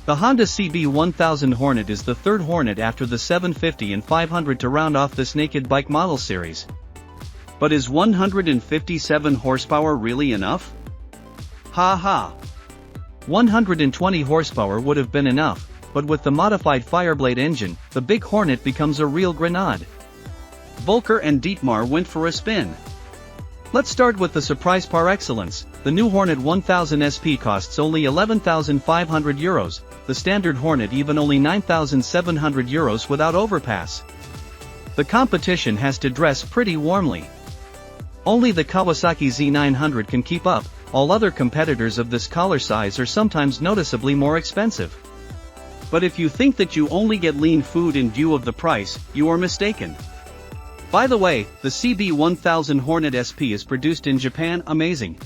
The Honda CB1000 Hornet is the third Hornet after the 750 and 500 to round off this naked bike model series. But is 157 horsepower really enough? Ha ha! 120 horsepower would have been enough, but with the modified Fireblade engine, the big Hornet becomes a real grenade. Volker and Dietmar went for a spin. Let's start with the surprise par excellence. The new Hornet 1000 SP costs only €11,500, the standard Hornet even only €9,700 without overpass. The competition has to dress pretty warmly. Only the Kawasaki Z900 can keep up, all other competitors of this collar size are sometimes noticeably more expensive. But if you think that you only get lean food in view of the price, you are mistaken. By the way, the CB1000 Hornet SP is produced in Japan. Amazing.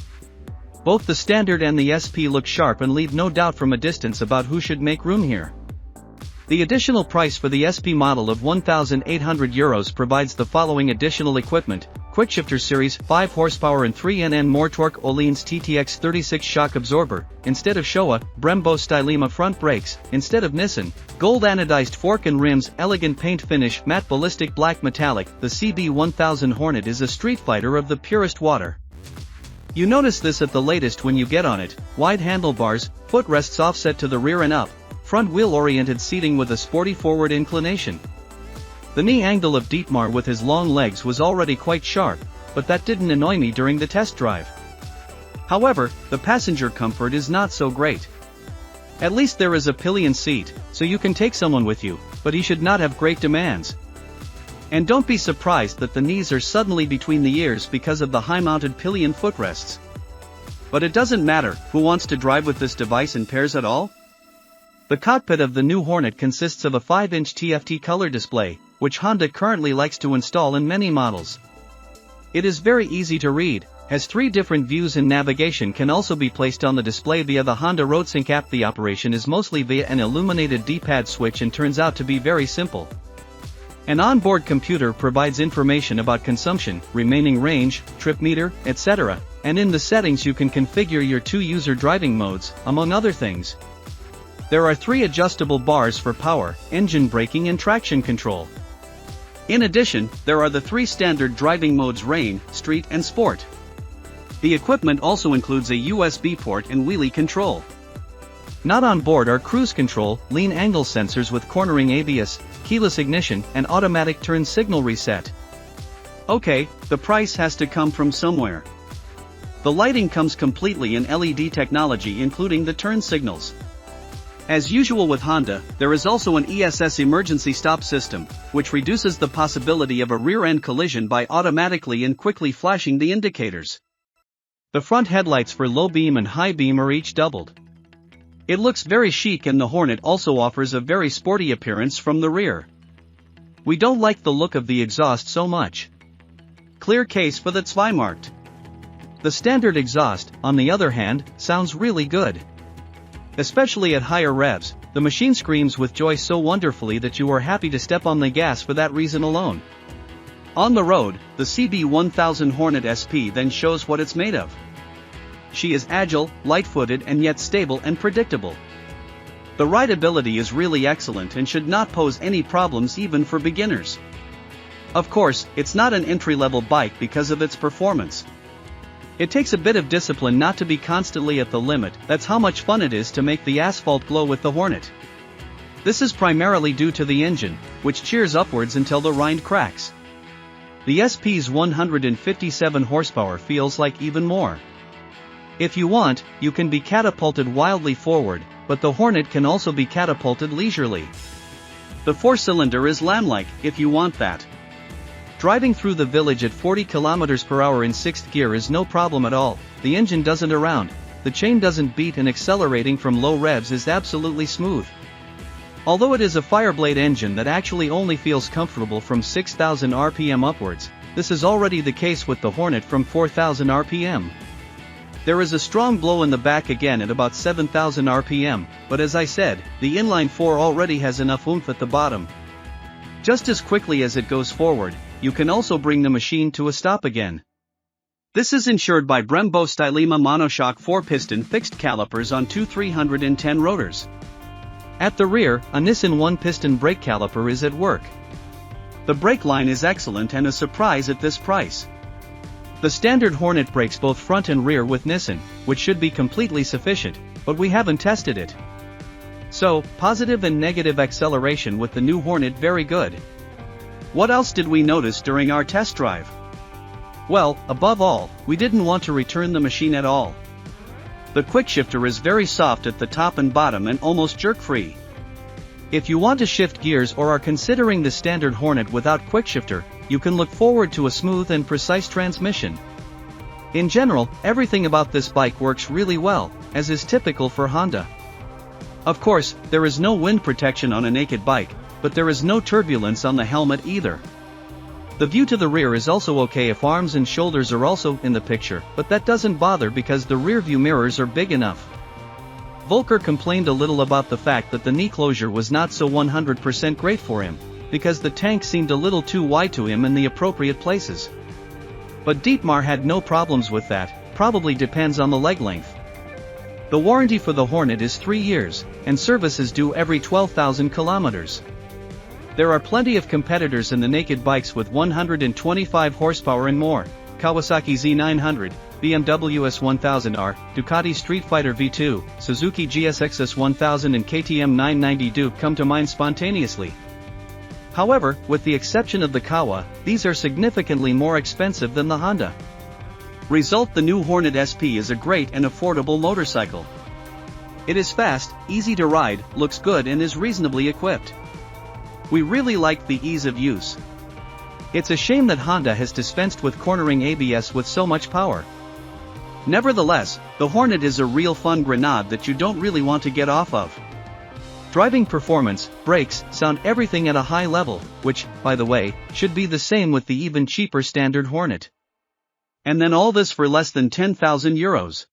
Both the standard and the SP look sharp and leave no doubt from a distance about who should make room here. The additional price for the SP model of €1,800 provides the following additional equipment: Quickshifter Series 5 horsepower and 3 Nm more torque, Öhlins TTX 36 shock absorber, instead of Showa, Brembo Stylema front brakes, instead of Nissan, gold anodized fork and rims, elegant paint finish, matte ballistic black metallic. The CB1000 Hornet is a street fighter of the purest water. You notice this at the latest when you get on it: wide handlebars, footrests offset to the rear and up, front wheel oriented seating with a sporty forward inclination. The knee angle of Dietmar with his long legs was already quite sharp, but that didn't annoy me during the test drive. However, the passenger comfort is not so great. At least there is a pillion seat, so you can take someone with you, but he should not have great demands. And don't be surprised that the knees are suddenly between the ears because of the high-mounted pillion footrests. But it doesn't matter. Who wants to drive with this device in pairs at all? The cockpit of the new Hornet consists of a 5-inch TFT color display, which Honda currently likes to install in many models. It is very easy to read, has 3 different views, and navigation can also be placed on the display via the Honda RoadSync app. The operation is mostly via an illuminated D-pad switch and turns out to be very simple. An onboard computer provides information about consumption, remaining range, trip meter, etc., and in the settings you can configure your 2 user driving modes, among other things. There are 3 adjustable bars for power, engine braking and traction control. In addition, there are the 3 standard driving modes: rain, street and sport. The equipment also includes a USB port and wheelie control. Not on board are cruise control, lean angle sensors with cornering ABS, keyless ignition, and automatic turn signal reset. Okay, the price has to come from somewhere. The lighting comes completely in LED technology, including the turn signals. As usual with Honda, there is also an ESS emergency stop system, which reduces the possibility of a rear-end collision by automatically and quickly flashing the indicators. The front headlights for low beam and high beam are each doubled. It looks very chic, and the Hornet also offers a very sporty appearance from the rear. We don't like the look of the exhaust so much. Clear case for the Zweimarkt. The standard exhaust, on the other hand, sounds really good. Especially at higher revs, the machine screams with joy so wonderfully that you are happy to step on the gas for that reason alone. On the road, the CB1000 Hornet SP then shows what it's made of. She is agile, light-footed and yet stable and predictable. The rideability is really excellent and should not pose any problems even for beginners. Of course, it's not an entry-level bike because of its performance. It takes a bit of discipline not to be constantly at the limit. That's how much fun it is to make the asphalt glow with the Hornet. This is primarily due to the engine, which cheers upwards until the rind cracks. The SP's 157 horsepower feels like even more. If you want, you can be catapulted wildly forward, but the Hornet can also be catapulted leisurely. The 4-cylinder is lamb-like, if you want that. Driving through the village at 40 km/h in 6th gear is no problem at all. The engine doesn't around, the chain doesn't beat, and accelerating from low revs is absolutely smooth. Although it is a Fireblade engine that actually only feels comfortable from 6,000 RPM upwards, this is already the case with the Hornet from 4,000 RPM. There is a strong blow in the back again at about 7,000 RPM, but as I said, the inline 4 already has enough oomph at the bottom. Just as quickly as it goes forward, you can also bring the machine to a stop again. This is ensured by Brembo Stylema monoshock 4-piston fixed calipers on two 310 rotors. At the rear, a Nissan 1-piston brake caliper is at work. The brake line is excellent and a surprise at this price. The standard Hornet brakes both front and rear with Nissan, which should be completely sufficient, but we haven't tested it. So, positive and negative acceleration with the new Hornet very good. What else did we notice during our test drive? Well, above all, we didn't want to return the machine at all. The quickshifter is very soft at the top and bottom and almost jerk-free. If you want to shift gears or are considering the standard Hornet without quickshifter, you can look forward to a smooth and precise transmission. In general, everything about this bike works really well, as is typical for Honda. Of course, there is no wind protection on a naked bike, but there is no turbulence on the helmet either. The view to the rear is also okay if arms and shoulders are also in the picture, but that doesn't bother because the rear view mirrors are big enough. Volker complained a little about the fact that the knee closure was not so 100% great for him, because the tank seemed a little too wide to him in the appropriate places. But Dietmar had no problems with that, probably depends on the leg length. The warranty for the Hornet is 3 years, and service is due every 12,000 kilometers. There are plenty of competitors in the naked bikes with 125 horsepower and more: Kawasaki Z900, BMW S1000R, Ducati Street Fighter V2, Suzuki GSX S1000 and KTM 990 Duke come to mind spontaneously. However, with the exception of the Kawa, these are significantly more expensive than the Honda. Result: the new Hornet SP is a great and affordable motorcycle. It is fast, easy to ride, looks good and is reasonably equipped. We really like the ease of use. It's a shame that Honda has dispensed with cornering ABS with so much power. Nevertheless, the Hornet is a real fun grenade that you don't really want to get off of. Driving performance, brakes, sound, everything at a high level, which, by the way, should be the same with the even cheaper standard Hornet. And then all this for less than 10,000 euros.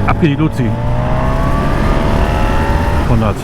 Ab geht die Luzi. 100.